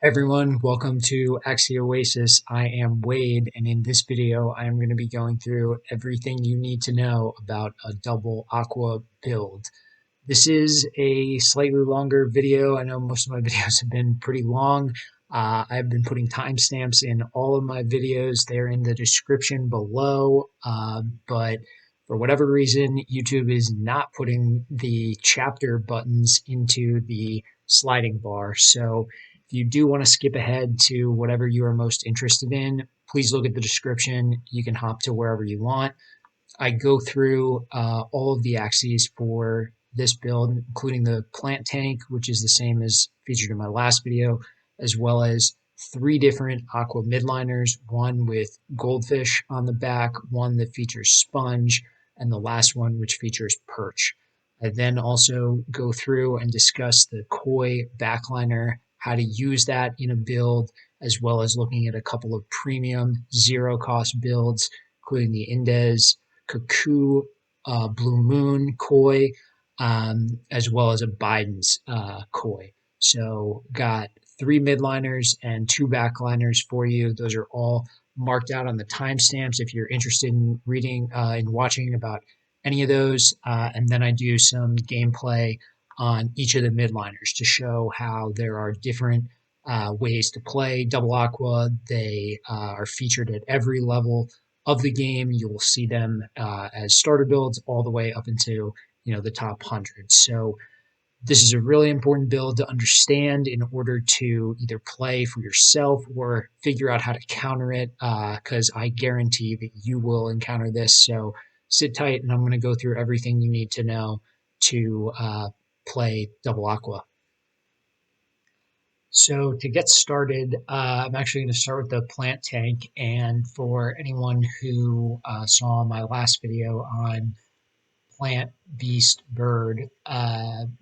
Everyone, welcome to Axie Oasis. I am Wade, and in this video, I am going to be going through everything you need to know about a double aqua build. This is a slightly longer video. I know most of my videos have been pretty long. I've been putting timestamps in all of my videos. They're in the description below, but for whatever reason, YouTube is not putting the chapter buttons into the sliding bar. So if you do want to skip ahead to whatever you are most interested in, please look at the description. You can hop to wherever you want. I go through all of the Axies for this build, including the plant tank, which is the same as featured in my last video, as well as three different aqua midliners, one with goldfish on the back, one that features sponge, and the last one which features perch. I then also go through and discuss the koi backliner, how to use that in a build, as well as looking at a couple of premium zero cost builds, including the Indes, Cuckoo, Blue Moon koi, as well as a Biden's koi. So got three midliners and two backliners for you. Those are all marked out on the timestamps if you're interested in reading and watching about any of those. And then I do some gameplay on each of the midliners to show how there are different ways to play double aqua. They are featured at every level of the game. You will see them as starter builds all the way up into the top 100. So this is a really important build to understand in order to either play for yourself or figure out how to counter it, because I guarantee that you will encounter this. So sit tight, and I'm going to go through everything you need to know to play double aqua. So to get started, I'm actually going to start with the plant tank. And for anyone who saw my last video on plant, beast, bird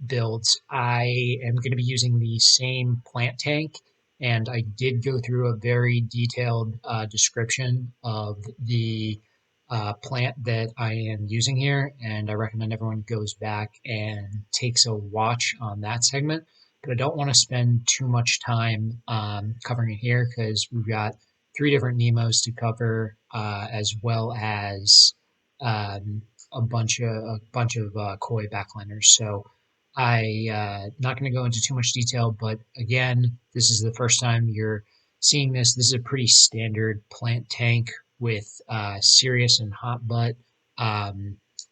builds, I am going to be using the same plant tank. And I did go through a very detailed description of the plant that I am using here. And I recommend everyone goes back and takes a watch on that segment. But I don't want to spend too much time covering it here because we've got three different Nimos to cover, as well as a bunch of koi backliners. So I not going to go into too much detail, but again, this is the first time you're seeing this. This is a pretty standard plant tank with Sirius and Hot Butt,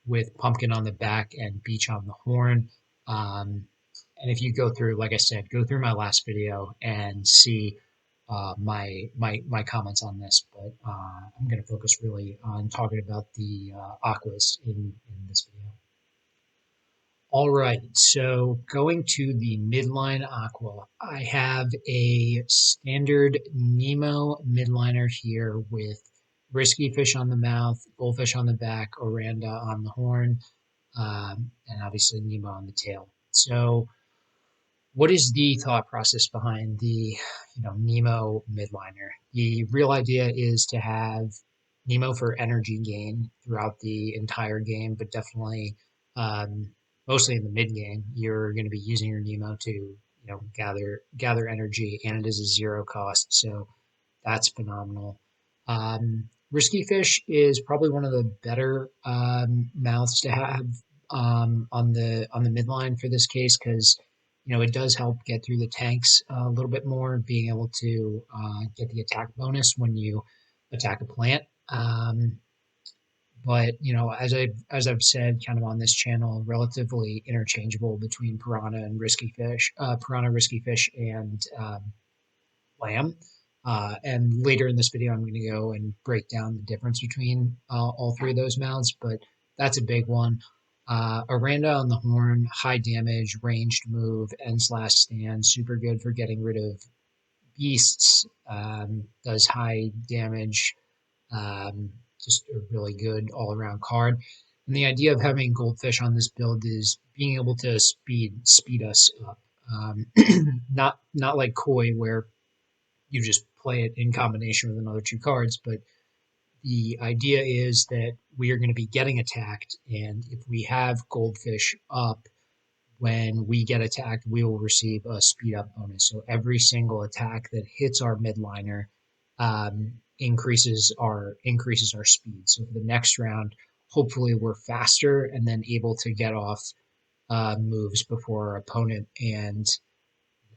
with Pumpkin on the back and Beach on the horn. And if you go through, like I said, go through my last video and see my comments on this. But I'm going to focus really on talking about the aquas in this video. All right, so going to the midline aqua, I have a standard Nemo midliner here with risky fish on the mouth, goldfish on the back, Oranda on the horn, and obviously Nemo on the tail. So what is the thought process behind the Nemo midliner? The real idea is to have Nemo for energy gain throughout the entire game, but definitely mostly in the mid game, you're going to be using your Nemo to gather energy, and it is a zero cost, so that's phenomenal. Risky Fish is probably one of the better mouths to have on the midline for this case because it does help get through the tanks a little bit more, being able to get the attack bonus when you attack a plant. But as I've said, kind of on this channel, relatively interchangeable between Piranha and Risky Fish, Piranha, Risky Fish, and Lamb. And later in this video, I'm going to go and break down the difference between all three of those mounts, but that's a big one. Oranda on the horn, high damage, ranged move, end/stand, super good for getting rid of beasts, does high damage, just a really good all-around card. And the idea of having Goldfish on this build is being able to speed us up. Not like Koi where you just play it in combination with another two cards, but the idea is that we are going to be getting attacked, and if we have Goldfish up, when we get attacked, we will receive a speed up bonus. So every single attack that hits our midliner increases our speed. So for the next round, hopefully we're faster and then able to get off moves before our opponent, and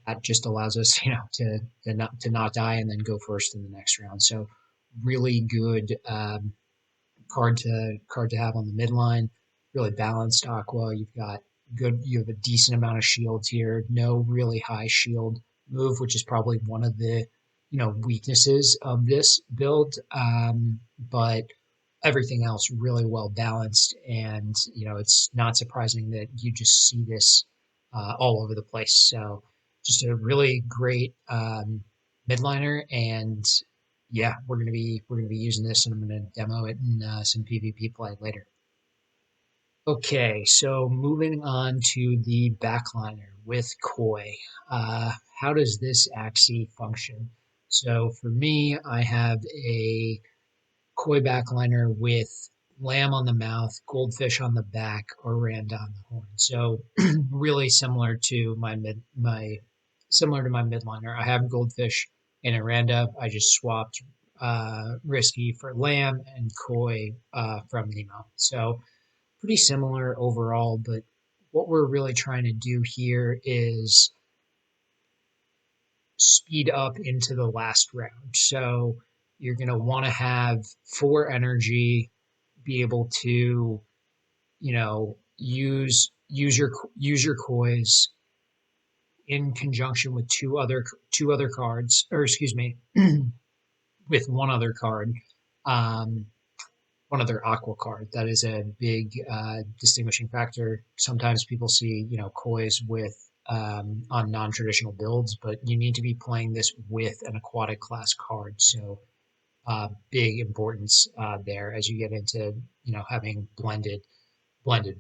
that just allows us, to not die and then go first in the next round. So really good card to have on the midline. Really balanced Aqua. You have a decent amount of shields here. No really high shield move, which is probably one of the weaknesses of this build. But everything else really well balanced, and it's not surprising that you just see this all over the place. So just a really great midliner, and yeah, we're gonna be using this, and I'm gonna demo it in some PvP play later. Okay, so moving on to the backliner with koi. How does this Axie function? So for me, I have a koi backliner with lamb on the mouth, goldfish on the back, or randa on the horn. So really similar to my midliner. I have goldfish and a randa. I just swapped risky for lamb and koi from Nimo. So pretty similar overall, but what we're really trying to do here is speed up into the last round. So you're going to want to have 4 energy, be able to, use your kois in conjunction with two other cards, or excuse me, with one other card, um, one other aqua card. That is a big distinguishing factor. Sometimes people see, kois with on non-traditional builds, but you need to be playing this with an aquatic class card. So big importance there as you get into having blended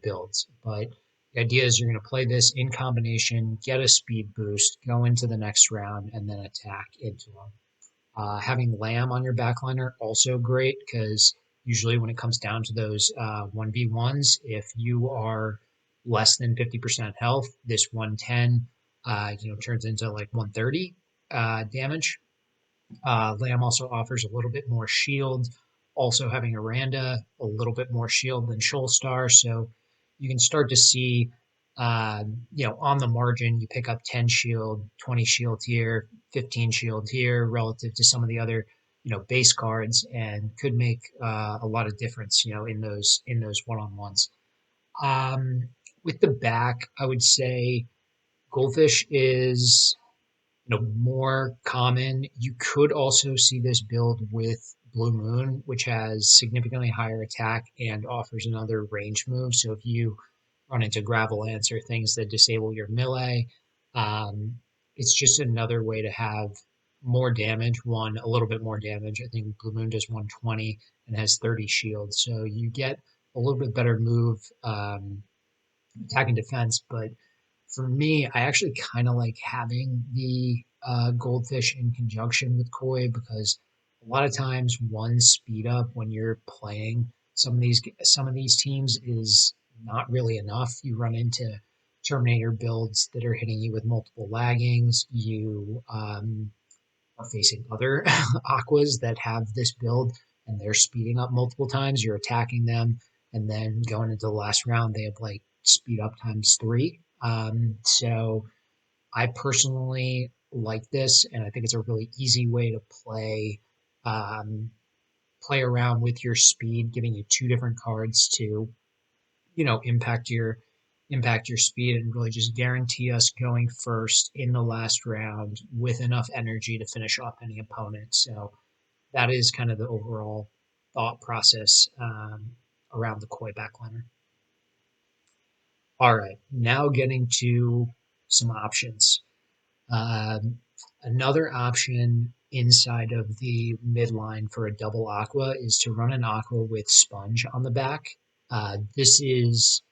builds. But the idea is you're going to play this in combination, get a speed boost, go into the next round, and then attack into them. Having lamb on your backliner also great, because usually when it comes down to those 1v1s, if you are less than 50% health, this 110 turns into like 130 damage. Lamb also offers a little bit more shield. Also having a Randa, a little bit more shield than Shoalstar, so you can start to see, on the margin, you pick up 10 shield, 20 shield here, 15 shield here, relative to some of the other, base cards, and could make a lot of difference, in those one-on-ones. With the back, I would say Goldfish is more common. You could also see this build with Blue Moon, which has significantly higher attack and offers another range move. So if you run into Gravel Ants or things that disable your melee, um, it's just another way to have more damage. A little bit more damage. I think Blue Moon does 120 and has 30 shield. So you get a little bit better move, attack and defense, but for me, I actually kind of like having the goldfish in conjunction with koi, because a lot of times one speed up when you're playing some of these teams is not really enough. You run into Terminator builds that are hitting you with multiple laggings. You are facing other aquas that have this build and they're speeding up multiple times. You're attacking them, and then going into the last round, they have like speed up times 3. So I personally like this, and I think it's a really easy way to um, play around with your speed, giving you 2 different cards to impact your speed and really just guarantee us going first in the last round with enough energy to finish off any opponent. So that is kind of the overall thought process around the koi backliner. All right, now getting to some options. Um, Another option inside of the midline for a double aqua is to run an aqua with sponge on the back. This is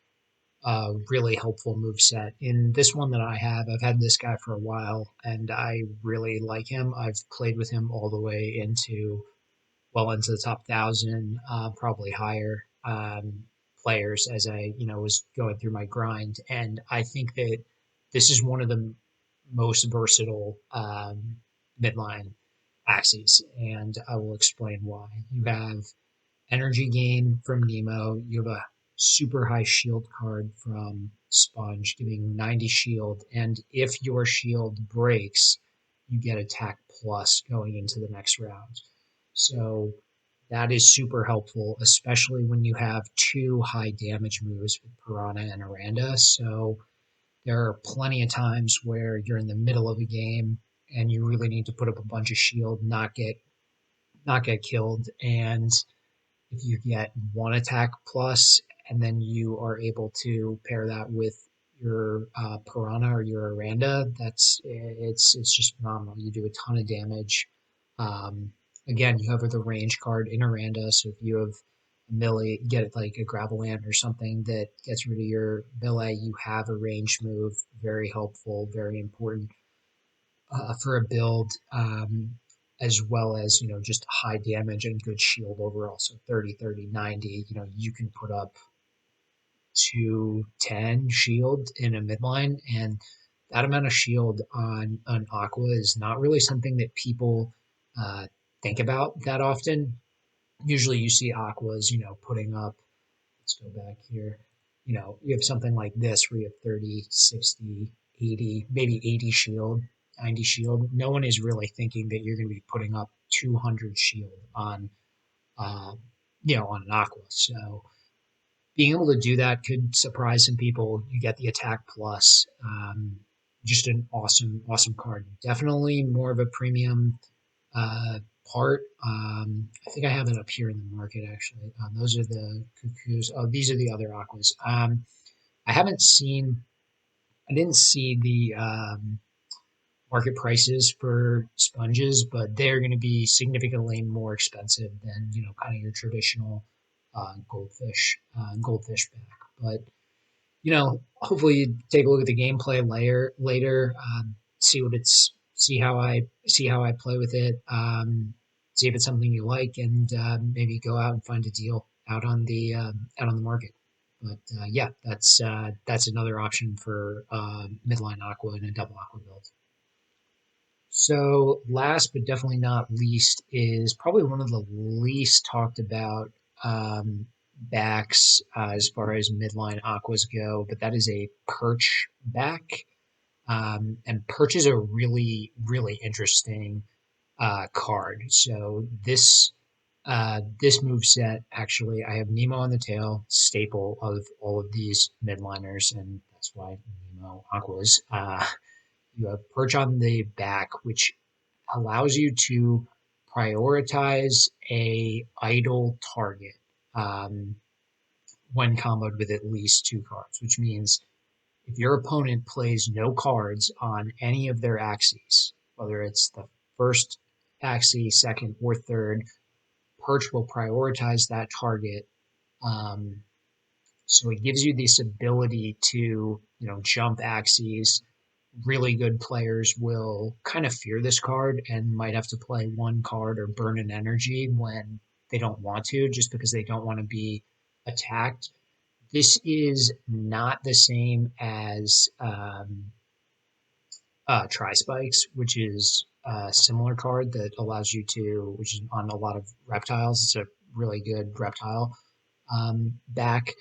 a really helpful move set. In this one that I have, I've had this guy for a while and I really like him. I've played with him all the way into the top 1,000, probably higher. players as I, was going through my grind. And I think that this is one of the most versatile midline axes, and I will explain why. You have energy gain from Nemo. You have a super high shield card from Sponge, giving 90 shield. And if your shield breaks, you get attack plus going into the next round. So that is super helpful, especially when you have two high damage moves with Piranha and Aranda. So there are plenty of times where you're in the middle of a game and you really need to put up a bunch of shield, not get killed, and if you get one attack plus, and then you are able to pair that with your Piranha or your Aranda, it's just phenomenal. You do a ton of damage. Um, Again, you have the range card in Aranda, so if you have a melee, get like a Graveland or something that gets rid of your melee, you have a range move. Very helpful, very important for a build, as well as, just high damage and good shield overall. So 30, 30, 90, you can put up 210 shield in a midline. And that amount of shield on an Aqua is not really something that people uh, think about that often. Usually you see Aquas, putting up, let's go back here. You have something like this where you have 30, 60, 80, maybe 80 shield, 90 shield. No one is really thinking that you're going to be putting up 200 shield uh, on an Aqua. So being able to do that could surprise some people. You get the attack plus. Just an awesome, awesome card. Definitely more of a premium uh, part. I think I have it up here in the market actually. Those are the cuckoos. Oh, these are the other aquas. I haven't seen. I didn't see the market prices for sponges, but they're going to be significantly more expensive than kind of your traditional goldfish back. But hopefully you take a look at the gameplay later, see how I play with it, see if it's something you like, and maybe go out and find a deal out on the market. But yeah, that's another option for midline aqua and a double aqua build. So last but definitely not least is probably one of the least talked about backs as far as midline aquas go, but that is a perch back. And perch is a really, really interesting card. So this move set, actually, I have Nemo on the tail, staple of all of these midliners, and that's why Nimo Aquas. You have Perch on the back, which allows you to prioritize a idle target um, when comboed with at least two cards, which means if your opponent plays no cards on any of their axes, whether it's the first axis, second, or third, Perch will prioritize that target. Um, so it gives you this ability to, jump axes. Really good players will kind of fear this card and might have to play one card or burn an energy when they don't want to, just because they don't want to be attacked. This is not the same as Tri Spikes, which is a similar card that allows you to, which is on a lot of reptiles. It's a really good reptile back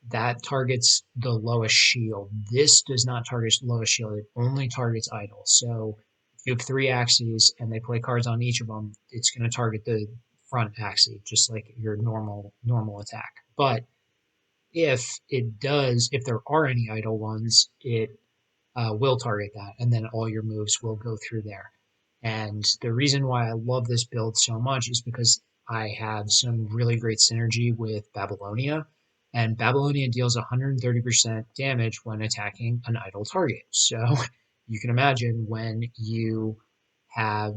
that targets the lowest shield. This does not target lowest shield. It only targets idle. So if you have three axes and they play cards on each of them, it's going to target the front axis, just like your normal attack. But if there are any idle ones, it will target that, and then all your moves will go through there. And the reason why I love this build so much is because I have some really great synergy with Babylonia, and Babylonia deals 130% damage when attacking an idle target. So you can imagine have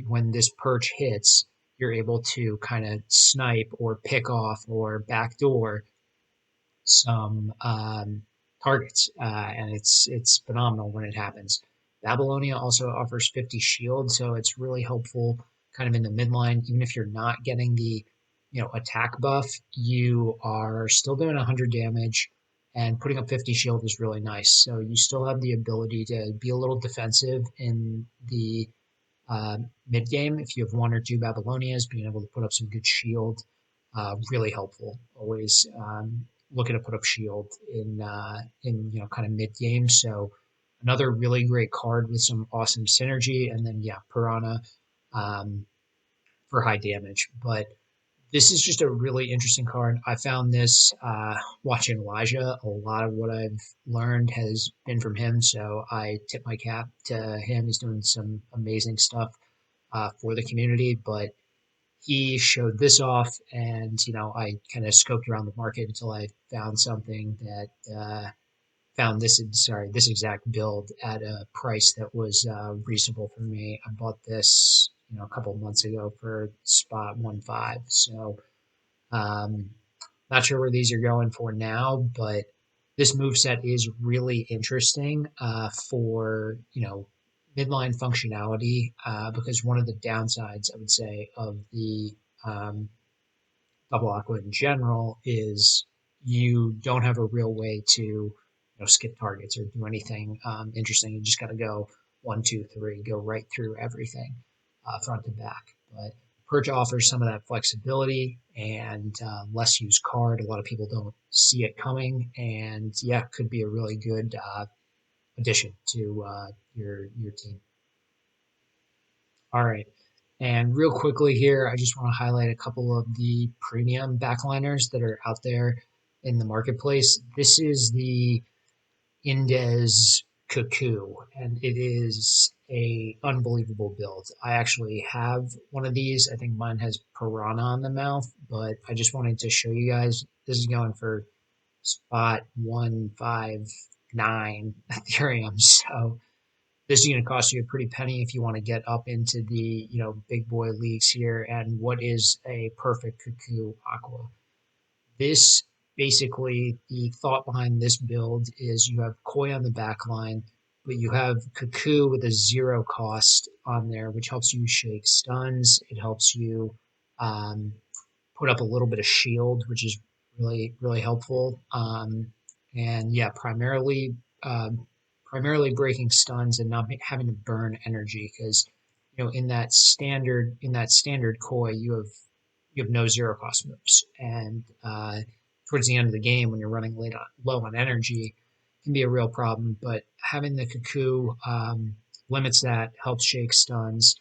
when this perch hits, you're able to kind of snipe or pick off or backdoor some targets, and it's phenomenal when it happens. Babylonia also offers 50 shield, so it's really helpful kind of in the midline, even if you're not getting the attack buff, you are still doing 100 damage, and putting up 50 shield is really nice. So you still have the ability to be a little defensive in the mid game. If you have one or two Babylonias, being able to put up some good shield, really helpful. Always looking to put up shield in kind of mid game. So another really great card with some awesome synergy, and then Piranha um, for high damage. But this is just a really interesting card. I found this watching Elijah. A lot of what I've learned has been from him, so I tip my cap to him. He's doing some amazing stuff for the community, but he showed this off, and I kind of scoped around the market until I found something that found this exact build at a price that was reasonable for me. I bought this a couple of months ago for spot 1.5. So not sure where these are going for now, but this move set is really interesting for midline functionality, because one of the downsides I would say of the um, double aqua in general is you don't have a real way to skip targets or do anything interesting. You just got to go 1, 2, 3, go right through everything front to back. But Perch offers some of that flexibility and less used card. A lot of people don't see it coming, and could be a really good addition to your team. All right. And real quickly here, I just want to highlight a couple of the premium backliners that are out there in the marketplace. This is the Indes Cuckoo, and it is a unbelievable build. I actually have one of these. I think mine has Piranha on the mouth, but I just wanted to show you guys. This is going for spot 159 Ethereum. So this is going to cost you a pretty penny if you want to get up into the big boy leagues here. And what is a perfect Cuckoo Aqua? This basically, the thought behind this build is you have Koi on the back line, but you have Cuckoo with a 0 cost on there, which helps you shake stuns. It helps you um, put up a little bit of shield, which is really, really helpful. And primarily breaking stuns and not having to burn energy, because in that standard koi you have no 0 cost moves, and towards the end of the game when you're running low on energy can be a real problem. But having the Cuckoo limits that, helps shake stuns.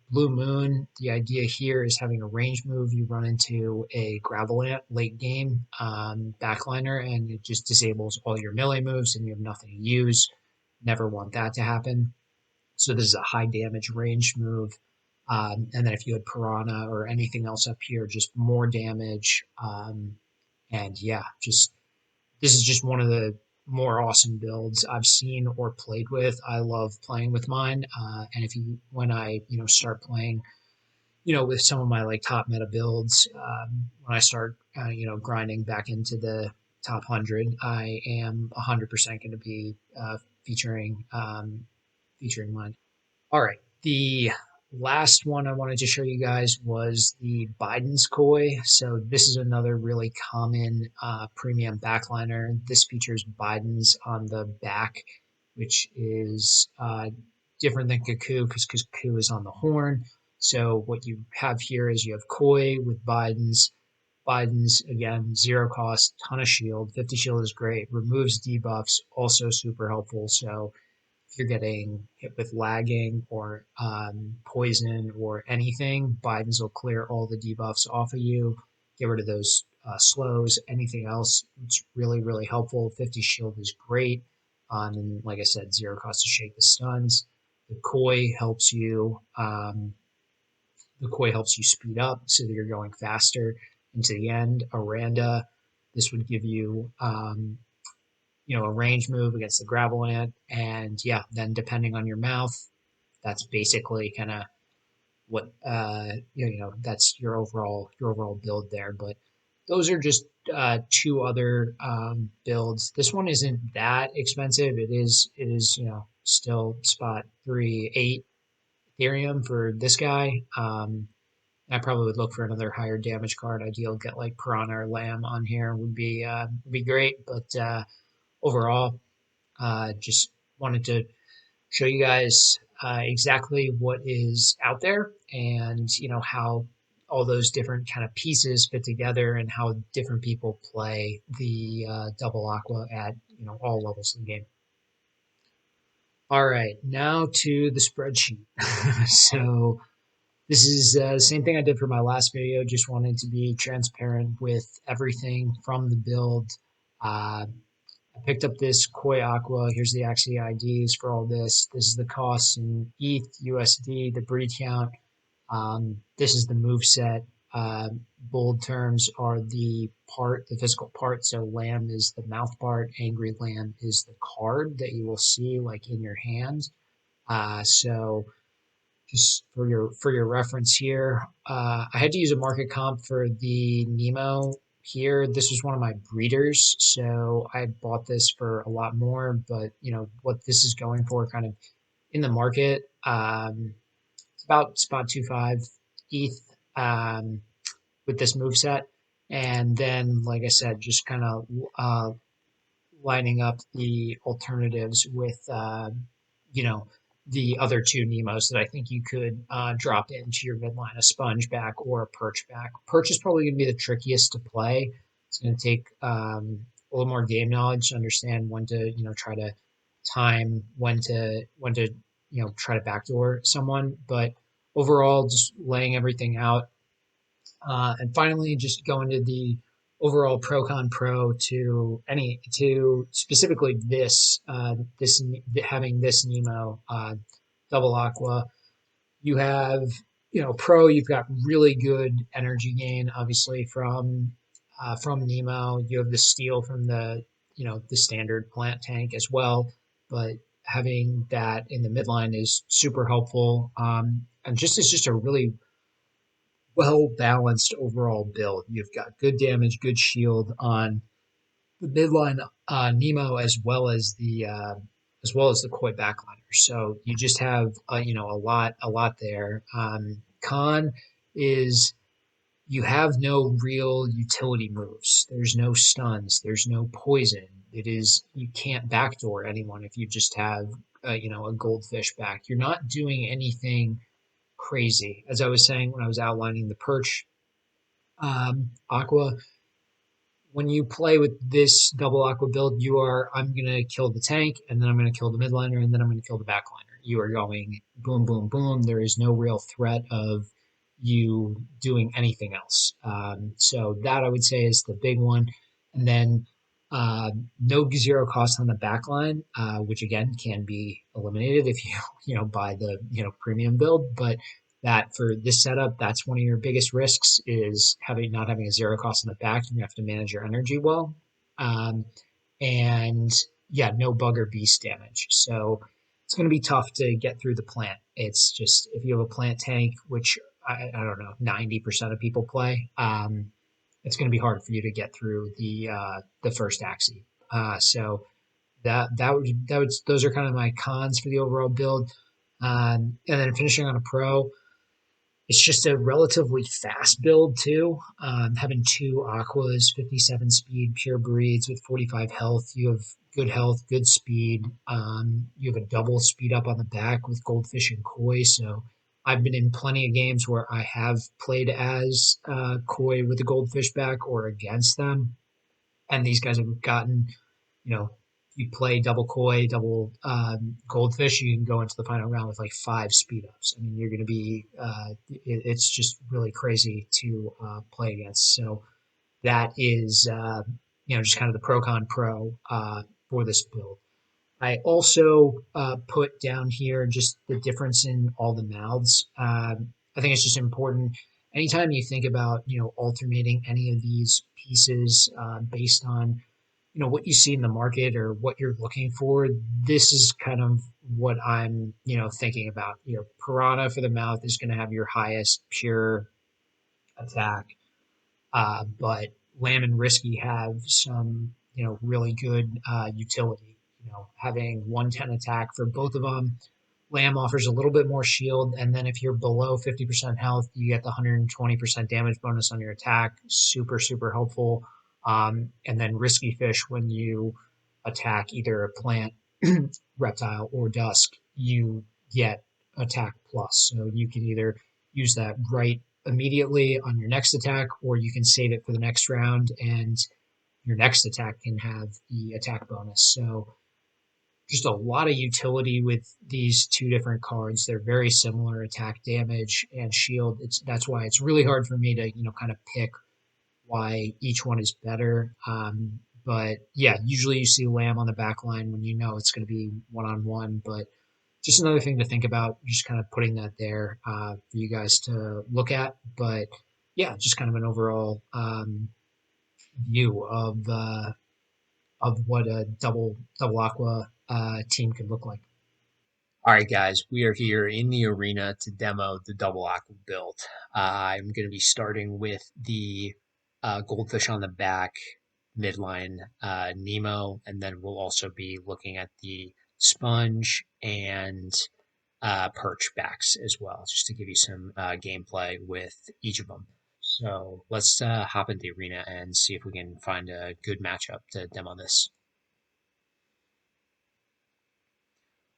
Blue Moon, the idea here is having a range move. You run into a Gravelant late game backliner, and it just disables all your melee moves, and you have nothing to use. Never want that to happen. So this is a high damage range move. And then if you had Piranha or anything else up here, just more damage. And just this is just one of the more awesome builds I've seen or played with. I love playing with mine. And when I start playing, with some of my like top meta builds, when I start grinding back into the top 100, I am 100% going to be featuring mine. All right. The last one I wanted to show you guys was the Biden's Koi. So this is another really common premium backliner. This features Biden's on the back, which is different than Cuckoo because Cuckoo is on the horn. So what you have here is you have Koi with Biden's. Biden's, again, 0 cost, ton of shield. 50 shield is great. Removes debuffs, also super helpful. So if you're getting hit with lagging or poison or anything, Biden's will clear all the debuffs off of you, get rid of those slows. Anything else, it's really, really helpful. 50 shield is great. And like I said, 0 cost to shake the stuns. The Koi helps you. The Koi helps you speed up so that you're going faster into the end. Aranda, this would give you a range move against the Gravelant, and then depending on your mouth, that's basically kind of what that's your overall build there. But those are just two other builds. This one isn't that expensive. It is still spot 3.8 Ethereum for this guy. I probably would look for another higher damage card. Ideal, get like Piranha or Lamb on here would be great. But overall, just wanted to show you guys exactly what is out there, and how all those different kind of pieces fit together, and how different people play the double aqua at all levels of the game. All right, now to the spreadsheet. So this is the same thing I did for my last video. Just wanted to be transparent with everything from the build. I picked up this Koi Aqua. Here's the Axie IDs for all this. This is the cost in ETH, USD, the breed count. This is the move set. Bold terms are the physical part. So Lamb is the mouth part. Angry Lamb is the card that you will see like in your hand. So just for your reference here, I had to use a market comp for the Nimo here. This was one of my breeders, so I bought this for a lot more. But what this is going for, kind of in the market, it's about spot 2.5 ETH with this move set, and then like I said, just kind of lining up the alternatives with you know the other two Nimos that I think you could drop into your midline, a sponge back or a perch back. Perch is probably going to be the trickiest to play. It's going to take a little more game knowledge to understand when to try to time when to try to backdoor someone. But overall, just laying everything out, and finally, just go into the overall pro con pro to specifically this having this Nemo double aqua. You have pro. You've got really good energy gain, obviously from Nemo. You have the steel from the standard plant tank as well, but having that in the midline is super helpful. And just it's just a really well balanced overall build. You've got good damage, good shield on the midline Nemo, as well as the Koi Backliner. So you just have a lot there. Con is you have no real utility moves. There's no stuns. There's no poison. It is you can't backdoor anyone if you just have a goldfish back. You're not doing anything crazy. As I was saying when I was outlining the perch aqua, when you play with this double aqua build, I'm gonna kill the tank, and then I'm gonna kill the midliner, and then I'm gonna kill the backliner. You are going boom, boom, boom. There is no real threat of you doing anything else. So that I would say is the big one, and then no zero cost on the backline, which again can be eliminated if you buy the premium build, but that for this setup, that's one of your biggest risks is not having a zero cost in the back. You have to manage your energy well. Um, and yeah, no bug or beast damage. So it's going to be tough to get through the plant. It's just if you have a plant tank, which I don't know, 90% of people play, it's going to be hard for you to get through the first Axie. So those are kind of my cons for the overall build. And then finishing on a pro, it's just a relatively fast build too. Having two aquas, 57 speed, pure breeds with 45 health, good speed. You have a double speed up on the back with goldfish and koi. So I've been in plenty of games where I have played as koi with the goldfish back or against them, and these guys have gotten, you know, you play double koi, double goldfish, you can go into the final round with like 5 speed ups. I mean, you're going to be, it's just really crazy to play against. So that is, just kind of the pro con pro for this build. I also put down here just the difference in all the mouths. I think it's just important. Anytime you think about, alternating any of these pieces based on what you see in the market or what you're looking for, this is kind of what I'm thinking about. Piranha for the mouth is going to have your highest pure attack, but Lamb and Risky have some really good utility. Having 110 attack for both of them, Lamb offers a little bit more shield, and then if you're below 50% health, you get the 120% damage bonus on your attack. Super, super helpful. And then Risky Fish, when you attack either a plant, reptile, or dusk, you get attack plus. So you can either use that right immediately on your next attack, or you can save it for the next round, and your next attack can have the attack bonus. So just a lot of utility with these two different cards. They're very similar attack, damage, and shield. That's why it's really hard for me to kind of pick why each one is better. But yeah, usually you see Lamb on the back line when you know it's going to be one on one. But just another thing to think about, just kind of putting that there for you guys to look at. But yeah, just kind of an overall view of what a double aqua team could look like. All right, guys, we are here in the arena to demo the double aqua build. I'm going to be starting with the goldfish on the back, midline Nemo, and then we'll also be looking at the sponge and perch backs as well, just to give you some gameplay with each of them. So let's hop into the arena and see if we can find a good matchup to demo this.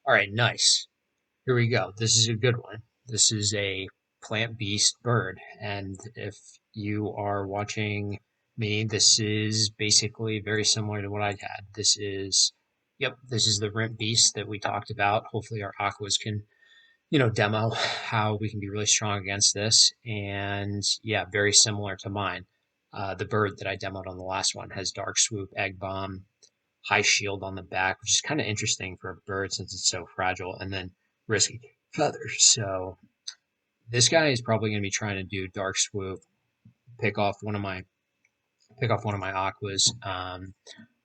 All right, nice. Here we go. This is a good one. This is a plant beast bird. And if you are watching me, this is basically very similar to what I had. Yep, this is the Rimp Beast that we talked about. Hopefully our Aquas can, demo how we can be really strong against this. And yeah, very similar to mine. The bird that I demoed on the last one has Dark Swoop, Egg Bomb, high shield on the back, which is kind of interesting for a bird since it's so fragile, and then risky feathers. So this guy is probably going to be trying to do dark swoop, pick off one of my aquas.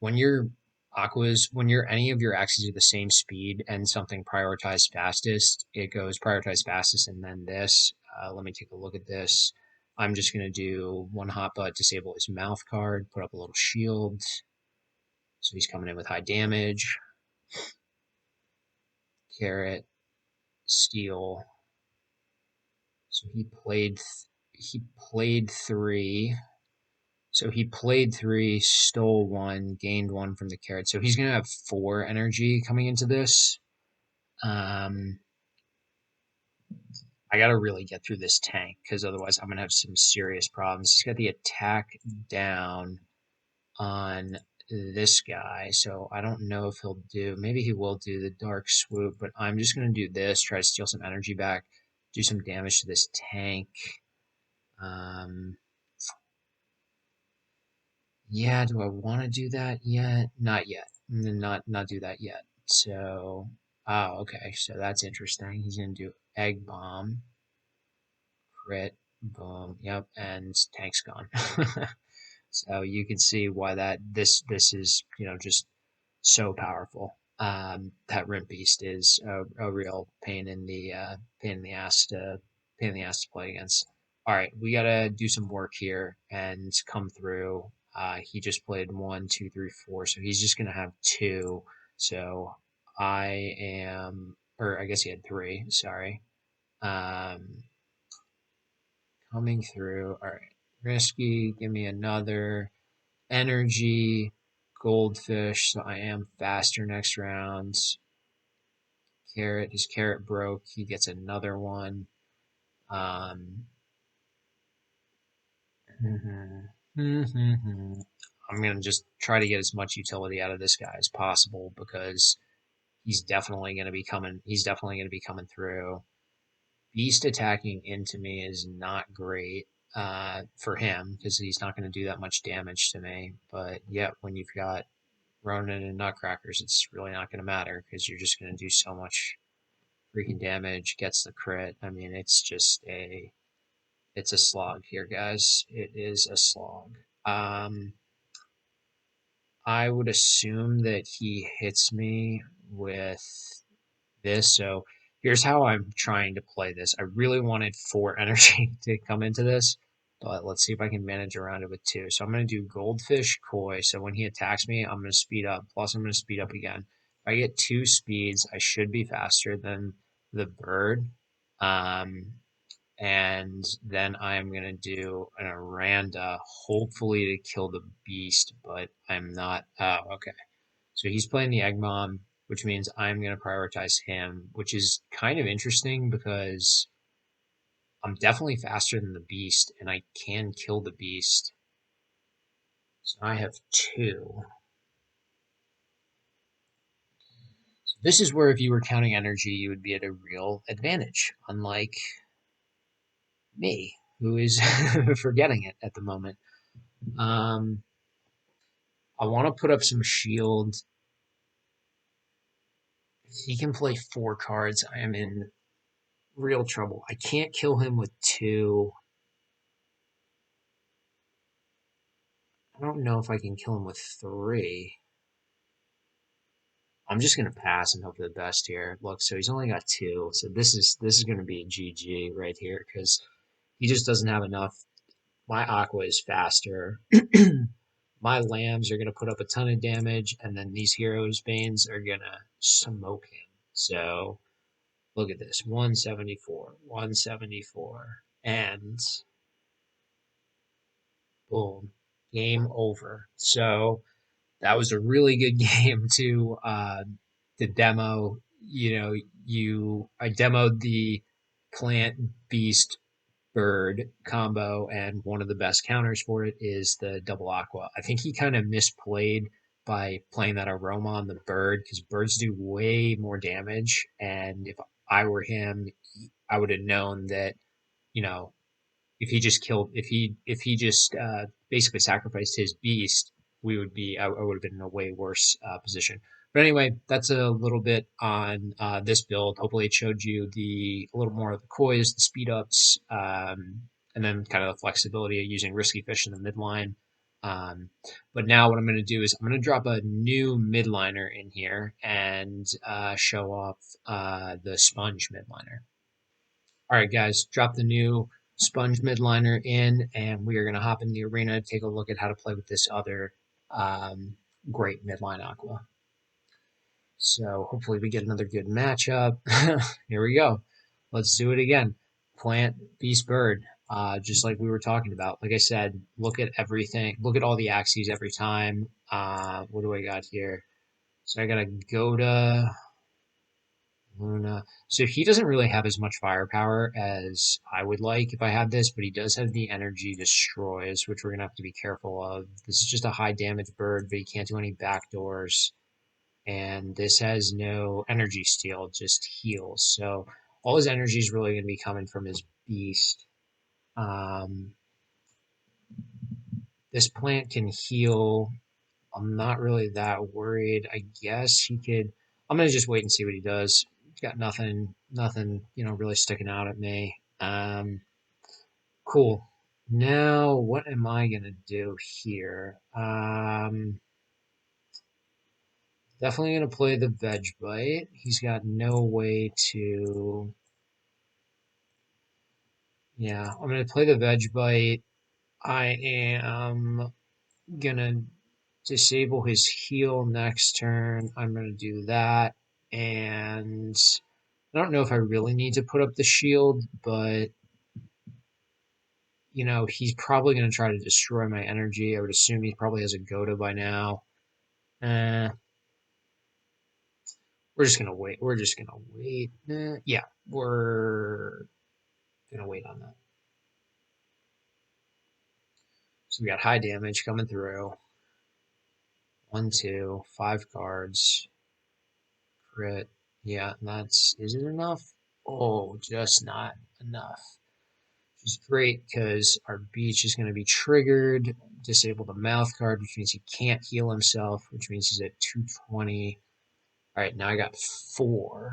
When your when any of your axes are the same speed and something prioritized fastest, it goes prioritized fastest, and then this. Let me take a look at this. I'm just going to do one hot butt, disable his mouth card, put up a little shield. So he's coming in with high damage. Carrot, steal. So he played three. So he played three, stole one, gained one from the carrot. So he's gonna have 4 energy coming into this. Um, I gotta really get through this tank because otherwise I'm gonna have some serious problems. He's got the attack down on this guy, so I don't know if he'll do. Maybe he will do the dark swoop, but I'm just gonna do this. Try to steal some energy back, do some damage to this tank. Um, Yeah, do I want to do that yet? Not yet. Not do that yet. So, oh, okay. So that's interesting. He's gonna do egg bomb, crit, boom. Yep, and tank's gone. So you can see why this is just so powerful. That Rimp Beast is a real pain in the ass to play against. All right, we gotta do some work here and come through. He just played 1, 2, 3, 4, so he's just gonna have 2. So or I guess he had 3. Sorry. Um, coming through. All right, risky. Give me another energy. Goldfish, so I am faster next round. Carrot, his carrot broke. He gets another one. Um, I'm gonna just try to get as much utility out of this guy as possible because he's definitely gonna be coming. He's definitely gonna be coming through. Beast attacking into me is not great for him because he's not going to do that much damage to me. But yeah, when you've got Ronin and Nutcrackers, it's really not going to matter because you're just going to do so much freaking damage. Gets the crit. I mean, it's a slog here, guys. It is a slog. I would assume that he hits me with this. So here's how I'm trying to play this. I really wanted 4 energy to come into this, but let's see if I can manage around it with 2. So I'm going to do Goldfish Koi. So when he attacks me, I'm going to speed up. Plus, I'm going to speed up again. If I get 2 speeds, I should be faster than the bird. Um, and then I'm gonna do an Aranda, hopefully to kill the beast, but I'm not. Oh, okay. So he's playing the Egg Bomb, which means I'm gonna prioritize him, which is kind of interesting because I'm definitely faster than the beast, and I can kill the beast. So I have two. So this is where if you were counting energy, you would be at a real advantage, unlike me, who is forgetting it at the moment. Um, I want to put up some shield. If he can play 4 cards, I am in real trouble. I can't kill him with 2. I don't know if I can kill him with 3. I'm just gonna pass and hope for the best here. Look, so he's only got 2, so this is gonna be a GG right here because he just doesn't have enough. My Aqua is faster. My lambs are gonna put up a ton of damage, and then these heroes' banes are gonna smoke him. So look at this, 174, 174, and boom, game over. So that was a really good game to demo. You know, I demoed the plant beast bird combo, and one of the best counters for it is the double aqua. I think he kind of misplayed by playing that aroma on the bird because birds do way more damage, and if I were him, I would have known that, you know, if he just basically sacrificed his beast, I would have been in a way worse position. But anyway, that's a little bit on this build. Hopefully, it showed you a little more of the coys, the speed ups, and then kind of the flexibility of using risky fish in the midline. But now what I'm going to do is I'm going to drop a new midliner in here and show off the sponge midliner. All right, guys, drop the new sponge midliner in, and we are going to hop in the arena to take a look at how to play with this other um, great midline aqua. So hopefully we get another good matchup. Here we go. Let's do it again. Plant, beast, bird. Just like we were talking about. Like I said, look at everything. Look at all the axes every time. What do I got here? So I got a Goda. Luna. So he doesn't really have as much firepower as I would like if I had this, but he does have the energy destroys, which we're gonna have to be careful of. This is just a high damage bird, but he can't do any backdoors. And this has no energy steal, just heals. So all his energy is really gonna be coming from his beast. Um, this plant can heal. I'm not really that worried. I guess he could. I'm gonna just wait and see what he does. He's got nothing, really sticking out at me. Cool. Now, what am I gonna do here? Definitely gonna play the veg bite. He's got no way to. Yeah, I'm gonna play the veg bite. I am gonna disable his heal next turn. I'm gonna do that, and I don't know if I really need to put up the shield, but he's probably going to try to destroy my energy. I would assume he probably has a Goda by now. Uh, we're just going to wait. We're just going to wait. Yeah, we're going to wait on that. So we got high damage coming through. 1, 2, 5 cards. Crit. Yeah, is it enough? Oh, just not enough. Which is great because our beach is going to be triggered. Disable the mouth card, which means he can't heal himself, which means he's at 220. All right, now I got 4.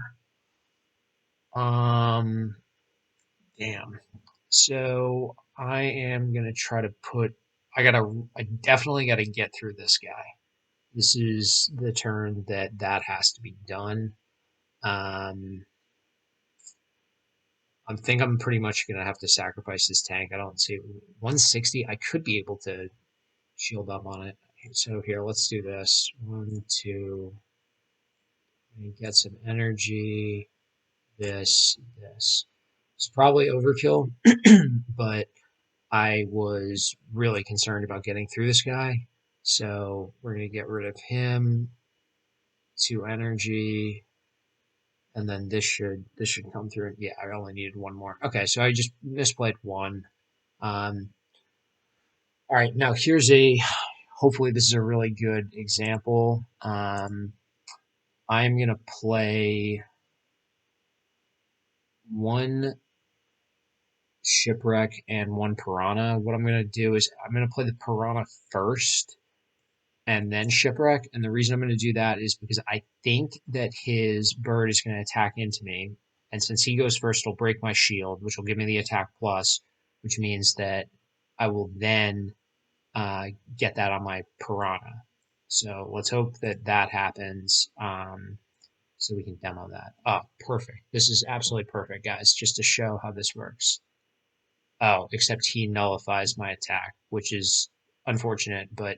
Um, damn. So I am gonna try to I definitely gotta get through this guy. This is the turn that has to be done. Um, I think I'm pretty much gonna have to sacrifice this tank. I don't see 160. I could be able to shield up on it. So here, let's do this. 1, 2. Get some energy. this. It's probably overkill, but I was really concerned about getting through this guy. So we're going to get rid of him, 2 energy, and then this should come through. Yeah, I only needed one more. Okay, so I just misplayed one. Um, all right, now here's a, hopefully this is a really good example. I'm going to play one shipwreck and one piranha. What I'm going to do is I'm going to play the piranha first and then shipwreck. And the reason I'm going to do that is because I think that his bird is going to attack into me. And since he goes first, it'll break my shield, which will give me the attack plus, which means that I will then get that on my piranha. So let's hope that that happens. So we can demo that. Oh, perfect. This is absolutely perfect, guys, just to show how this works. Oh, except he nullifies my attack, which is unfortunate, but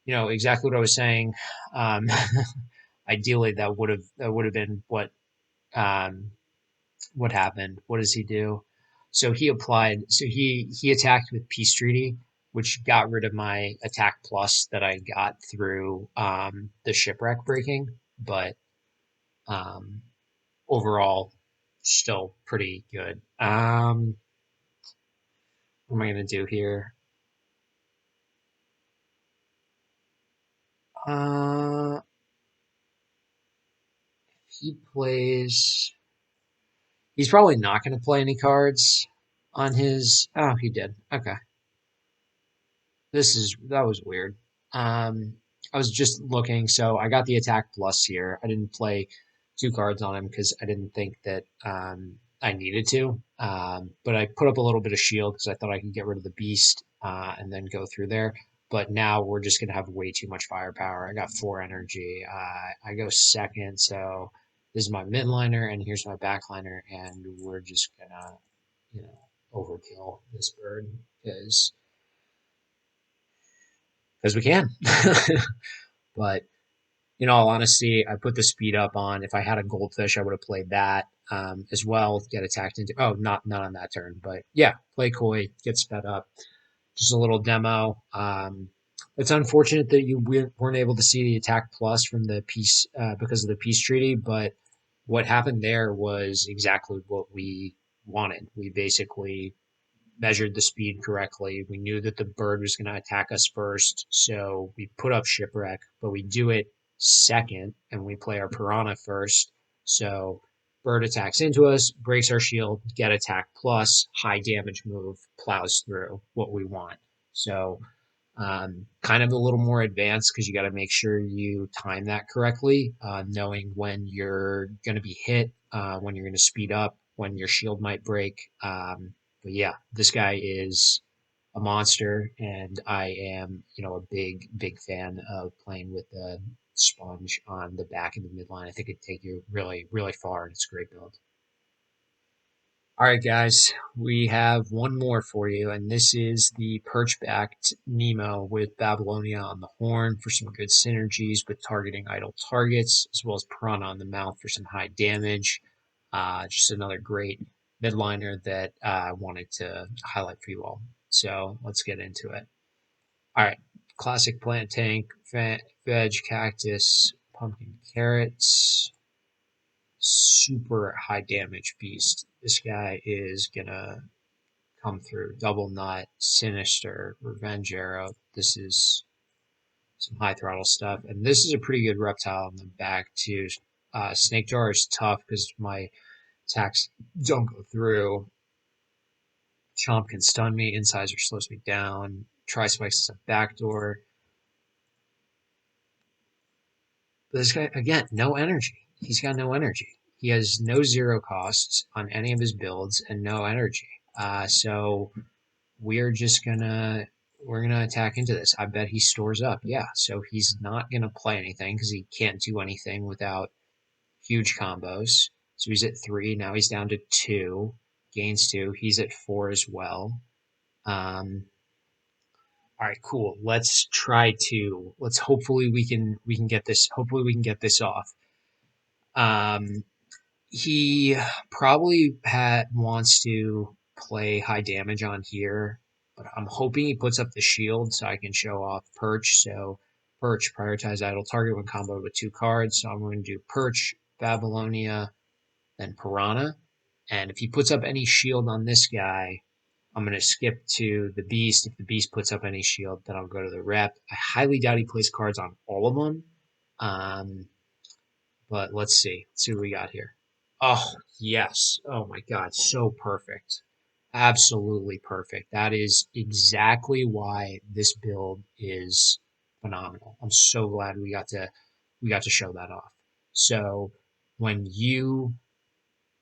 exactly what I was saying. Um, ideally, that would have been um, what happened. What does he do? So he applied. So he attacked with Peace Treaty, which got rid of my attack plus that I got through the shipwreck breaking. But um, overall, still pretty good. What am I gonna do here? Uh, he plays. He's probably not going to play any cards on his. Oh, he did. Okay, that was weird. Um, I was just looking, so I got the attack plus here. I didn't play 2 cards on him because I didn't think that I needed to. But I put up a little bit of shield because I thought I could get rid of the beast and then go through there. But now we're just gonna have way too much firepower. I got 4 energy. I go second, so this is my midliner, and here's my backliner, and we're just gonna, overkill this bird because we can. But in all honesty, I put the speed up on. If I had a goldfish, I would have played that as well. Get attacked into. Oh, not on that turn, but yeah, play coy, get sped up. Just a little demo. It's unfortunate that you weren't able to see the attack plus from the peace because of the peace treaty, but what happened there was exactly what we wanted. We basically measured the speed correctly. We knew that the bird was going to attack us first, so we put up shipwreck, but we do it second, and we play our piranha first. So bird attacks into us, breaks our shield, get attack plus, high damage move, plows through what we want. So kind of a little more advanced because you got to make sure you time that correctly, knowing when you're going to be hit, when you're going to speed up, when your shield might break. But yeah, this guy is a monster, and I am, a big fan of playing with the sponge on the back of the midline. I think it'd take you really, really far, and it's a great build. All right, guys, we have one more for you, and this is the perch-backed Nemo with Babylonia on the horn for some good synergies with targeting idle targets, as well as Piranha on the mouth for some high damage. Just another great midliner that I wanted to highlight for you all. So let's get into it. All right, classic plant tank, veg, cactus, pumpkin, carrots, super high damage beast. This guy is gonna come through. Double Nut, Sinister, Revenge Arrow. This is some high throttle stuff. And this is a pretty good reptile on the back, too. Snake Jar is tough because my attacks don't go through. Chomp can stun me. Incisor slows me down. Tri-Spikes is a backdoor. But this guy, again, no energy. He's got no energy. He has no zero costs on any of his builds and no energy. So we're just we're gonna attack into this. I bet he stores up. Yeah, so he's not gonna play anything because he can't do anything without huge combos. So he's at 3. Now he's down to 2. Gains 2. He's at 4 as well. All right, cool. Let's hopefully we can get this. Hopefully we can get this off. Um, He probably wants to play high damage on here, but I'm hoping he puts up the shield so I can show off Perch. So Perch, prioritize idle target when comboed with 2 cards. So I'm going to do Perch, Babylonia, then Piranha. And if he puts up any shield on this guy, I'm going to skip to the Beast. If the Beast puts up any shield, then I'll go to the Rep. I highly doubt he plays cards on all of them. But let's see. Let's see what we got here. Oh, yes. Oh my God. So perfect. Absolutely perfect. That is exactly why this build is phenomenal. I'm so glad we got to show that off. So when you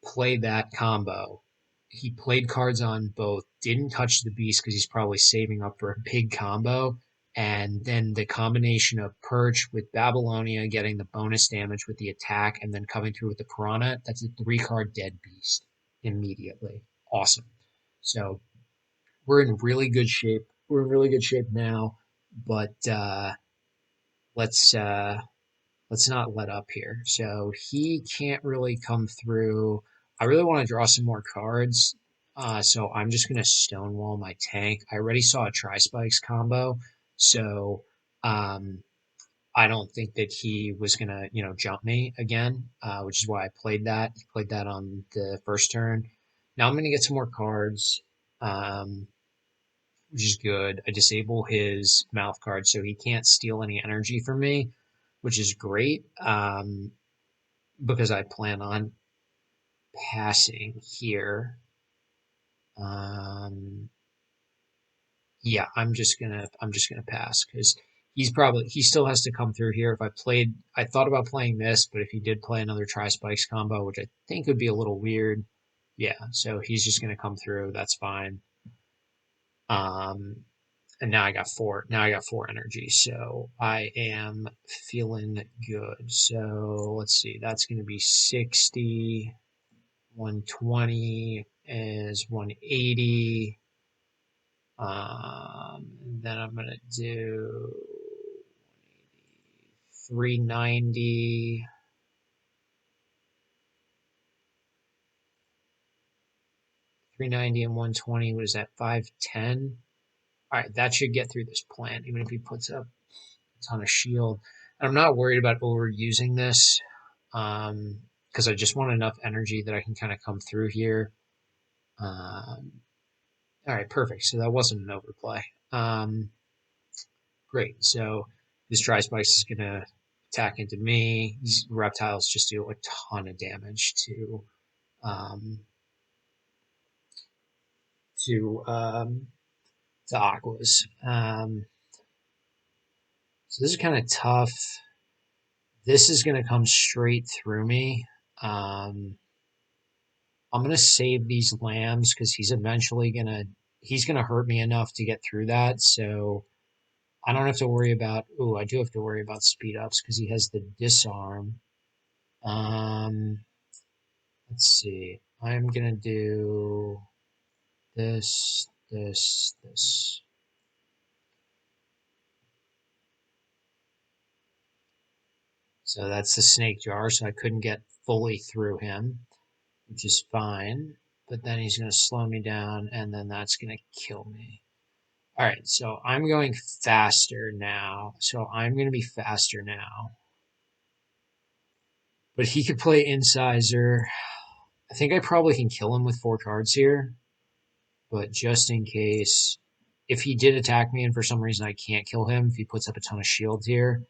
play that combo, he played cards on both, didn't touch the beast because he's probably saving up for a big combo. And then the combination of Perch with Babylonia getting the bonus damage with the attack and then coming through with the Piranha, that's a 3 card dead beast immediately. Awesome. So we're in really good shape. We're in really good shape now, but let's let's not let up here. So he can't really come through. I really want to draw some more cards. So I'm just going to stonewall my tank. I already saw a Tri-Spikes combo. So um, I don't think that he was going to, jump me again, which is why I played that. He played that on the first turn. Now I'm going to get some more cards, which is good. I disable his mouth card so he can't steal any energy from me, which is great. Because I plan on passing here. Um, yeah, I'm just gonna pass because he still has to come through here. I thought about playing this, but if he did play another Tri Spikes combo, which I think would be a little weird, yeah. So he's just gonna come through. That's fine. Um, and now I got four. Now I got 4 energy, so I am feeling good. So let's see. That's gonna be 60. 120 is 180. Then I'm going to do 390. 390 and 120 was at 510. All right, that should get through this plan, even if he puts up a ton of shield. And I'm not worried about overusing this because I just want enough energy that I can kind of come through here. All right, perfect. So that wasn't an overplay. Great. So this Tri-Spikes is going to attack into me. These reptiles just do a ton of damage um, to um, to Aquas. So this is kind of tough. This is going to come straight through me. I'm going to save these lambs because he's gonna hurt me enough to get through that. So I don't have to worry about. Oh, I do have to worry about speed ups because he has the disarm. Um, let's see. I'm gonna do this, this, this. So that's the snake jar, so I couldn't get fully through him, which is fine. But then he's gonna slow me down, and then that's gonna kill me. All right, so I'm going faster now. So I'm gonna be faster now. But he could play Incisor. I think I probably can kill him with 4 cards here. But just in case, if he did attack me and for some reason I can't kill him, if he puts up a ton of shields here,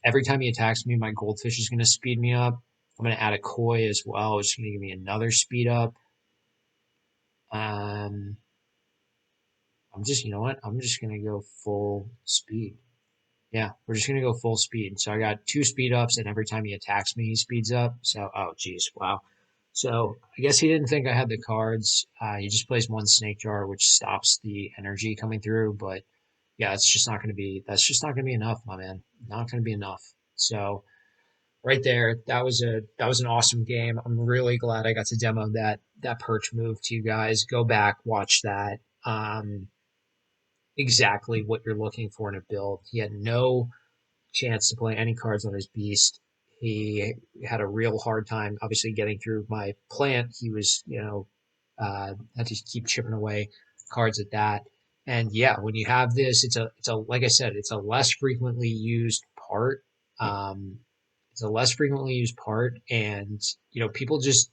every time he attacks me, my Goldfish is going to speed me up. I'm going to add a Koi as well, which is going to give me another speed up. Um, you know what? I'm just going to go full speed. Yeah, we're just going to go full speed. So I got 2 speed ups, and every time he attacks me, he speeds up. So, oh, geez, wow. So I guess he didn't think I had the cards. He just plays 1 snake jar, which stops the energy coming through. But yeah, it's just not going to be. That's just not going to be enough, my man. Not going to be enough. So right there, that was an awesome game. I'm really glad I got to demo that perch move to you guys. Go back, watch that. Exactly what you're looking for in a build. He had no chance to play any cards on his beast. He had a real hard time, obviously, getting through my plant. He was, had to keep chipping away cards at that. And yeah, when you have this, it's a like I said, it's a less frequently used part. Um, it's a less frequently used part, and people just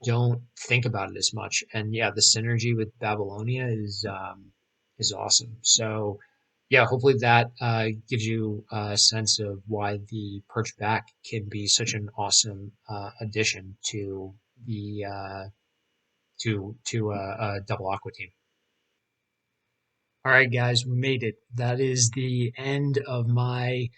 don't think about it as much. And yeah, the synergy with Babylonia is awesome. So yeah, hopefully that gives you a sense of why the Perch back can be such an awesome addition to the to a double aqua team. All right, guys, we made it. That is the end of my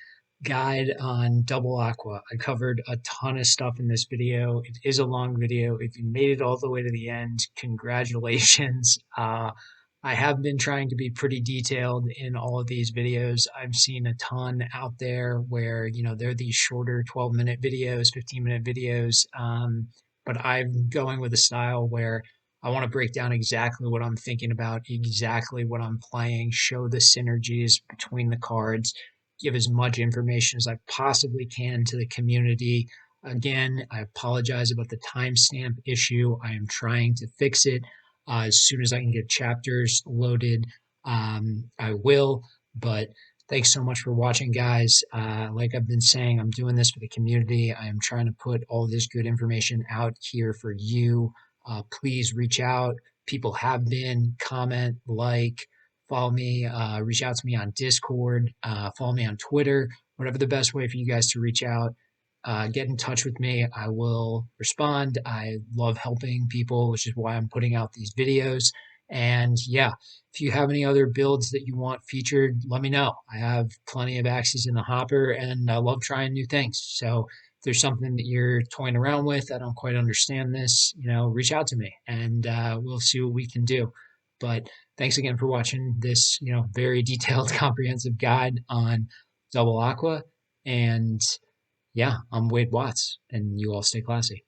guide on double aqua. I covered a ton of stuff in this video. It is a long video. If you made it all the way to the end, congratulations. I have been trying to be pretty detailed in all of these videos. I've seen a ton out there where, they're these shorter 12-minute videos, 15-minute videos. But I'm going with a style where I want to break down exactly what I'm thinking about, exactly what I'm playing, show the synergies between the cards, give as much information as I possibly can to the community. Again, I apologize about the timestamp issue. I am trying to fix it. As soon as I can get chapters loaded, I will. But thanks so much for watching, guys. Like I've been saying, I'm doing this for the community. I am trying to put all this good information out here for you. Please reach out. People have been, comment, like, follow me, reach out to me on Discord, follow me on Twitter, whatever the best way for you guys to reach out. Get in touch with me. I will respond. I love helping people, which is why I'm putting out these videos. And yeah, if you have any other builds that you want featured, let me know. I have plenty of Axies in the hopper and I love trying new things. So if there's something that you're toying around with, I don't quite understand this, reach out to me and we'll see what we can do. But thanks again for watching this, very detailed, comprehensive guide on double aqua. And yeah, I'm Wade Watts, and you all stay classy.